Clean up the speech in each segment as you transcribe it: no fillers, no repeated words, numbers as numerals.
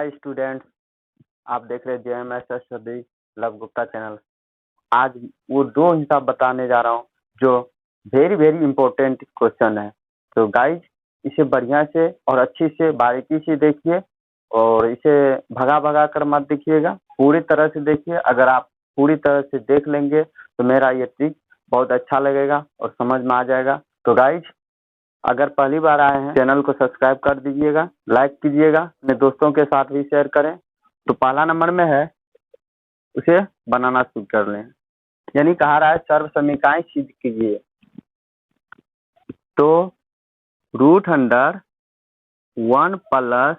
Hi students, आप देख रहे हैं JMS study love Gupta channel. आज वो दो हिसाब बताने जा रहा हूँ जो वेरी वेरी इंपॉर्टेंट क्वेश्चन है। तो गाइज इसे बढ़िया से और अच्छी से बारीकी से देखिए और इसे भगा भगा कर मत देखिएगा, पूरी तरह से देखिए। अगर आप पूरी तरह से देख लेंगे तो मेरा ये ट्रिक बहुत अच्छा लगेगा और समझ में आ जाएगा। तो गाइज अगर पहली बार आए हैं चैनल को सब्सक्राइब कर दीजिएगा, लाइक कीजिएगा, अपने दोस्तों के साथ भी शेयर करें। तो पहला नंबर में है, उसे बनाना शुरू कर लें। यानी कहा रहा है सर्व समीकरण सिद्ध कीजिए। तो root under 1 plus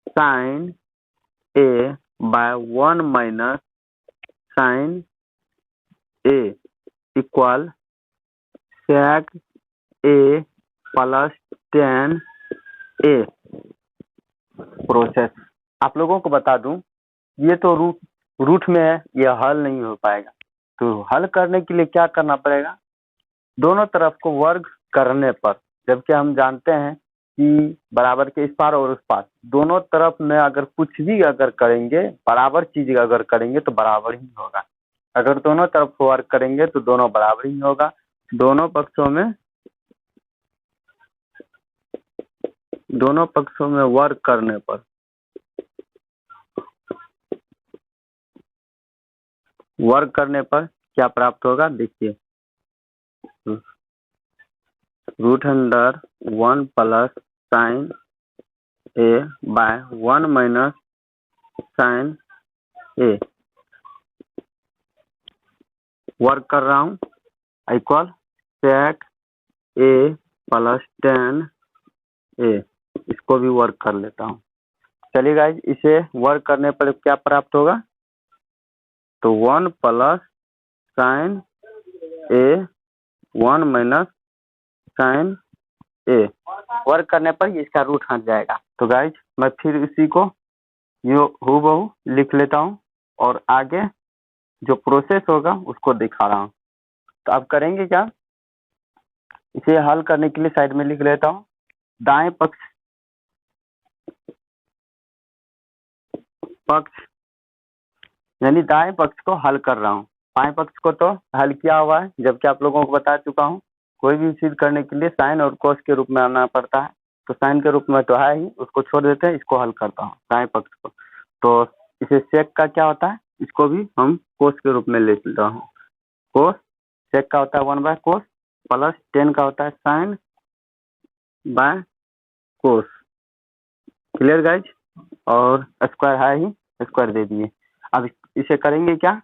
sine A by 1 minus sine A equal sec A plus 10 A. Process आप लोगों को बता दूं, ये तो रूट में है, ये हल नहीं हो पाएगा। तो हल करने के लिए क्या करना पड़ेगा, दोनों तरफ को वर्ग करने पर, जबकि हम जानते हैं कि बराबर के इस पार और उस पार दोनों तरफ में अगर कुछ भी अगर करेंगे, बराबर चीज अगर करेंगे तो बराबर ही होगा। अगर दोनों तरफ वर्ग करेंगे तो दोनों बराबर ही होगा। दोनों पक्षों में वर्ग करने पर क्या प्राप्त होगा, देखिए। Root under 1 plus sine A by 1 minus sine A, work कर रहा हूँ, इक्वल सेक ए प्लस 10 ए। इसको भी वर्क कर लेता हूँ। चलिए गाइज, इसे वर्क करने पर क्या प्राप्त होगा, तो 1 plus sine a 1 minus sine A, work करने पर इसका रूट हट जाएगा। तो गाइज मैं फिर इसी को हूबहू लिख लेता हूँ और आगे जो प्रोसेस होगा उसको दिखा रहा हूँ। तो अब करेंगे क्या, इसे हल करने के लिए साइड में लिख लेता हूँ। दाएं पक्ष यानी दाएं पक्ष को हल कर रहा हूँ। बाएं पक्ष को तो हल किया हुआ है, जबकि आप लोगों को बता चुका हूँ कोई भी चीज करने के लिए साइन और कोस के रूप में आना पड़ता है। तो साइन के रूप में तो है ही, उसको छोड़ देते हैं, इसको हल करता हूँ दाएं पक्ष को। तो इसे सेक का क्या होता है, इसको भी हम कोस के रूप में ले लेता हूँ। कोस सेक का होता है 1 बाय कोस, प्लस 10 का होता है sine by cos. Clear guys, और स्क्वायर है ही, स्क्वायर दे दिए। अब इसे करेंगे क्या,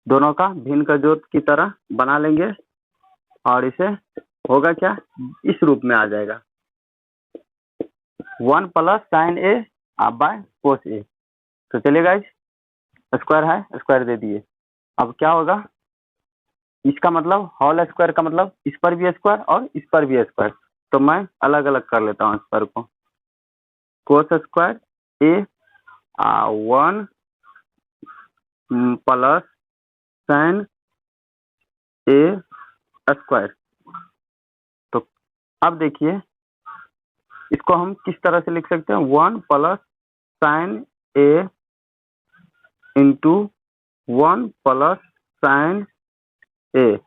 दोनों का भिन्न का जोत की तरह बना लेंगे और इसे होगा क्या, इस रूप में आ जाएगा 1 plus sine A by cos A. तो चलिए गाइज, स्क्वायर है, स्क्वायर दे दिए। अब क्या होगा, इसका मतलब होल स्क्वायर का मतलब इस पर भी स्क्वायर और इस पर भी स्क्वायर। तो मैं अलग अलग कर लेता हूँ स्क्वायर को। कोस स्क्वायर ए 1 प्लस साइन ए स्क्वायर। तो अब देखिए, इसको हम किस तरह से लिख सकते हैं, 1 plus sine A into 1 plus sine ए,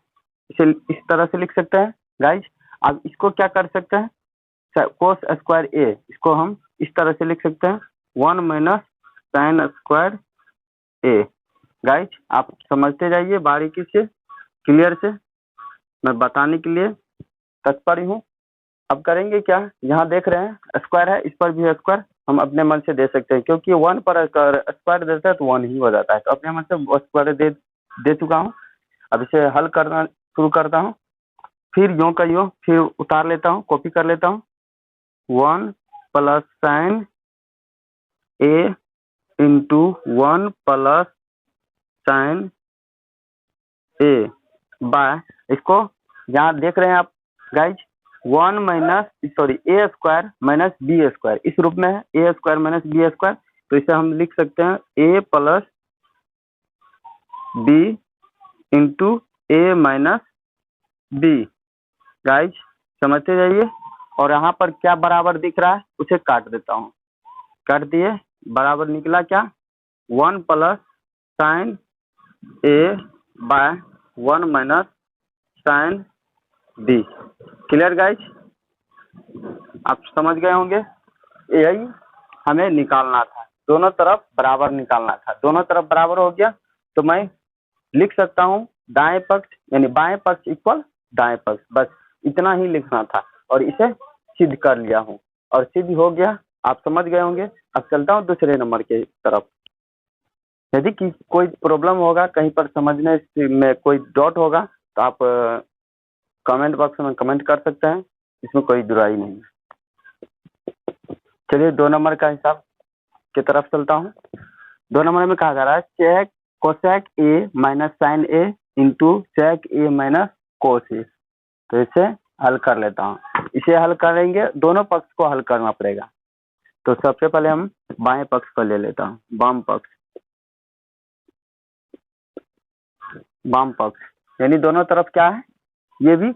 इसे इस तरह से लिख सकते हैं गाइज। अब इसको क्या कर सकते हैं, कोस स्क्वायर ए, इसको हम इस तरह से लिख सकते हैं 1 माइनस साइन स्क्वायर ए। गाइज आप समझते जाइए बारीकी से, क्लियर से, मैं बताने के लिए तत्पर हूँ। अब करेंगे क्या, यहाँ देख रहे हैं स्क्वायर है, इस पर भी स्क्वायर हम अपने मन से दे सकते हैं, क्योंकि 1 पर स्क्वायर देता है तो 1 ही हो जाता है। तो अपने मन से स्क्वायर दे चुका हूँ। अब इसे हल करना शुरू करता हूँ, फिर यूं का यूं फिर उतार लेता हूँ, कॉपी कर लेता हूँ। 1 plus sine A into 1 plus sine A bye, इसको यहाँ देख रहे हैं आप गाइज, 1 माइनस ए स्क्वायर माइनस बी स्क्वायर, इस रूप में है, ए स्क्वायर माइनस बी स्क्वायर। तो इसे हम लिख सकते हैं ए प्लस बी इंटू ए माइनस बी। गाइज समझते जाइए, और यहाँ पर क्या बराबर दिख रहा है उसे काट देता हूँ। काट दिए, बराबर निकला क्या 1 plus sine A by 1 minus sine B. Clear guys, आप समझ गए होंगे। यही हमें निकालना था, दोनों तरफ बराबर निकालना था। दोनों तरफ बराबर हो गया तो मैं लिख सकता हूँ दाएं पक्ष यानी बाएं पक्ष इक्वल दाएं पक्ष, बस इतना ही लिखना था और इसे सिद्ध कर लिया हूँ और सिद्ध हो गया, आप समझ गए होंगे। अब चलता हूँ दूसरे नंबर के तरफ। यदि कोई प्रॉब्लम होगा, कहीं पर समझने में कोई डाउट होगा तो आप कमेंट बॉक्स में कमेंट कर सकते हैं, इसमें कोई दुराई नहीं है। चलिए 2 नंबर का हिसाब की तरफ चलता हूँ। 2 नंबर में कहा जा रहा है check cosec A minus sine A into sec A minus cos A. तो इसे हल कर लेता हूँ। इसे हल करेंगे, दोनों पक्ष को हल करना पड़ेगा। तो सबसे पहले हम बाएं पक्ष को ले लेता हूँ, वाम पक्ष। वाम पक्ष यानी दोनों तरफ क्या है, ये भी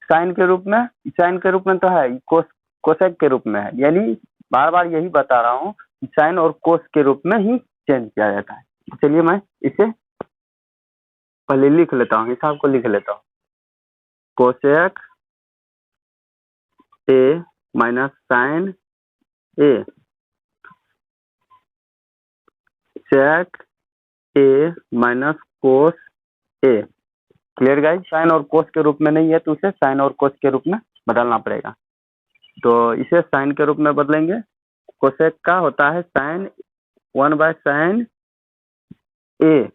साइन के रूप में, साइन के रूप में तो है, कोसेक के रूप में है, यानी बार बार यही बता रहा हूँ साइन और कोस के रूप में ही चेंज किया जाता है। चलिए मैं इसे पहले लिख लेता हूँ, हिसाब को लिख लेता हूँ। Cosec A minus sine a sec A minus cos a. Clear guys, sine और कोस के रूप में नहीं है तो उसे साइन और कोस के रूप में बदलना पड़ेगा। तो इसे साइन के रूप में बदलेंगे। कोसेक का होता है sine 1 by sine A,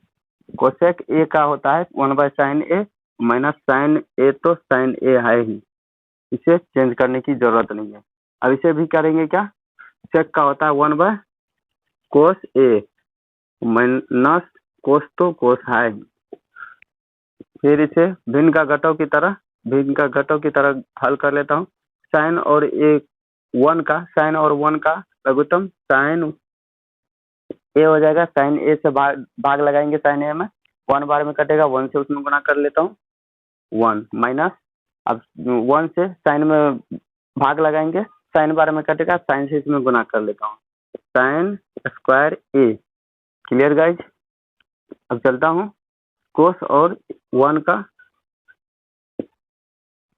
cosec A का होता है 1 by sine A minus sine A, तो साइन ए है ही, इसे चेंज करने की जरूरत नहीं है। अब इसे भी करेंगे क्या, सेक का होता है 1 बाय कोस ए माइनस कोस, तो कोस है ही। फिर इसे भिन्न का घटक की तरह हल कर लेता हूँ। साइन और ए 1 का, साइन और 1 का लघुत्तम साइन ए हो जाएगा। साइन ए से भाग लगाएंगे, साइन ए में 1 बार में कटेगा, 1 से उसमें गुना कर लेता हूँ 1 माइनस, अब 1 से साइन में भाग लगाएंगे, साइन बार में कटेगा, साइन से इसमें गुना कर लेता हूँ साइन स्क्वायर ए। क्लियर गाइज, अब चलता हूँ कोस और 1 का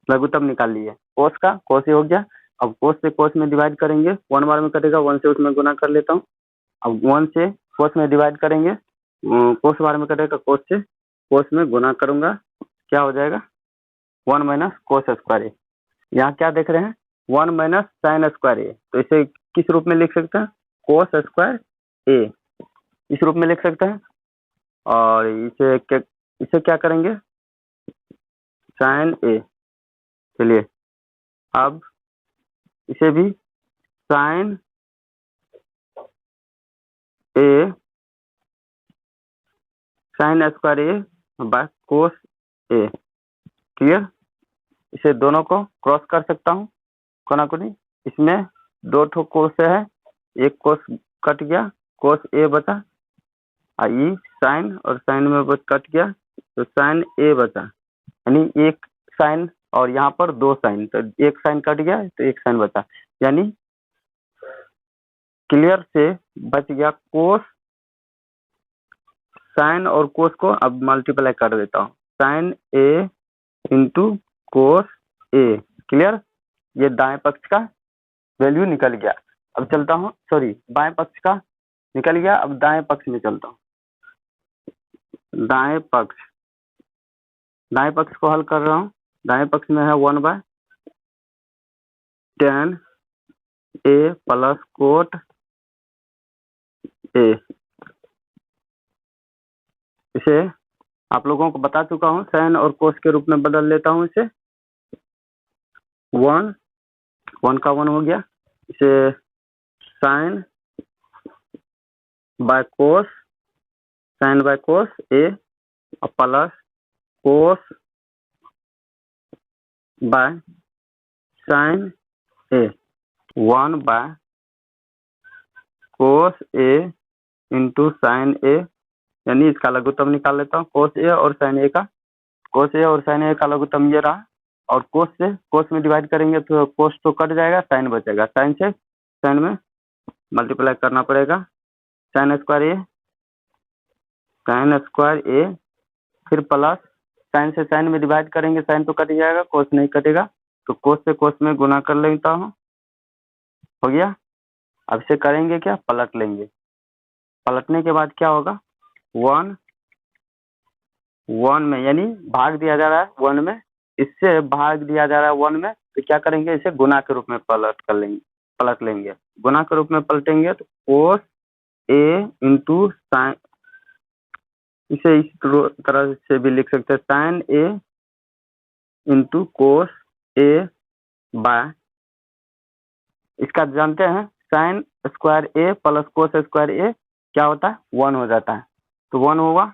लघुत्तम निकाल लिए, कोस का कोस हो गया। अब कोस से कोस में डिवाइड करेंगे, 1 बार में कटेगा, 1 से उसमें गुना कर लेता हूँ। अब 1 से कोस में डिवाइड करेंगे, कोस बार में कटेगा, कोस से कोस में गुना करूंगा, क्या हो जाएगा 1 माइनस कोस स्क्वायर ए। यहाँ क्या देख रहे हैं 1 माइनस साइन स्क्वायर ए, तो इसे किस रूप में लिख सकते हैं, कोस स्क्वायर ए, इस रूप में लिख सकते हैं। और इसे क्या करेंगे साइन ए। चलिए अब इसे भी sine a sine square a by cos a. Clear, इसे दोनों को क्रॉस कर सकता हूँ कोना कोनी। इसमें 2 ठो कोस है, एक कोस कट गया, कोस ए बचा, आई साइन और साइन में कट गया तो साइन ए बचा, यानी एक साइन और यहाँ पर 2 साइन, तो एक साइन कट गया तो एक साइन बचा, यानी क्लियर से बच गया कोस। साइन और कोस को अब मल्टीप्लाई कर देता हूँ, sign A into cos a. Clear, ये दाएं पक्ष का वैल्यू निकल गया। अब चलता हूँ, सॉरी बाएं पक्ष का निकल गया, अब दाएं पक्ष में चलता हूँ। दाएं पक्ष को हल कर रहा हूँ। दाएं पक्ष में है 1 by tan a plus cot a. इसे आप लोगों को बता चुका हूँ, साइन और कोस के रूप में बदल लेता हूँ इसे। 1 का 1 हो गया, इसे sine by cos, sine by cos a plus cos by sine a, 1 by cos a into sine a, यानी इसका लघुत्तम निकाल लेता हूँ कोस ए और साइन ए का। कोस ए और साइन ए का लघुत्तम ये रहा, और कोस से कोस में डिवाइड करेंगे तो कोस तो कट जाएगा, साइन बचेगा, साइन से साइन में मल्टीप्लाई करना पड़ेगा साइन स्क्वायर ए फिर प्लस साइन से साइन में डिवाइड करेंगे, साइन तो कट जाएगा, कोस नहीं कटेगा, तो कोस से कोस में गुना कर लेता हूँ, हो गया। अब से करेंगे क्या, पलट लेंगे। पलटने के बाद क्या होगा, 1 में यानी भाग दिया जा रहा है 1 में, इससे भाग दिया जा रहा है 1 में, तो क्या करेंगे, इसे गुना के रूप में पलट लेंगे। गुना के रूप में पलटेंगे तो कोस ए इंटू साइन, इसे इस तरह से भी लिख सकते हैं, sign A into cos A bye, इसका जानते हैं साइन स्क्वायर ए प्लस कोस स्क्वायर ए क्या होता है, 1 हो जाता है, तो 1 होगा,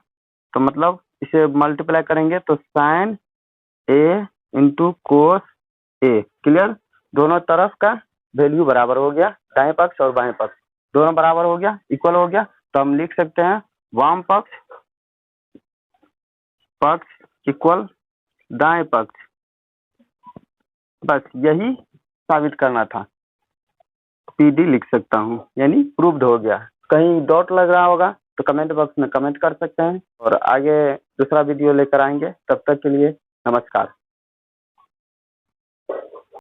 तो मतलब इसे मल्टीप्लाई करेंगे तो sine A into cos a, clear. दोनों तरफ का वैल्यू बराबर हो गया, दाएं पक्ष और बाएं पक्ष दोनों बराबर हो गया, इक्वल हो गया, तो हम लिख सकते हैं वाम पक्ष इक्वल दाएं पक्ष। बस यही साबित करना था, PD लिख सकता हूँ, यानी प्रूव्ड हो गया। कहीं डाउट लग रहा होगा तो कमेंट बॉक्स में कमेंट कर सकते हैं, और आगे दूसरा वीडियो लेकर आएंगे। तब तक के लिए नमस्कार।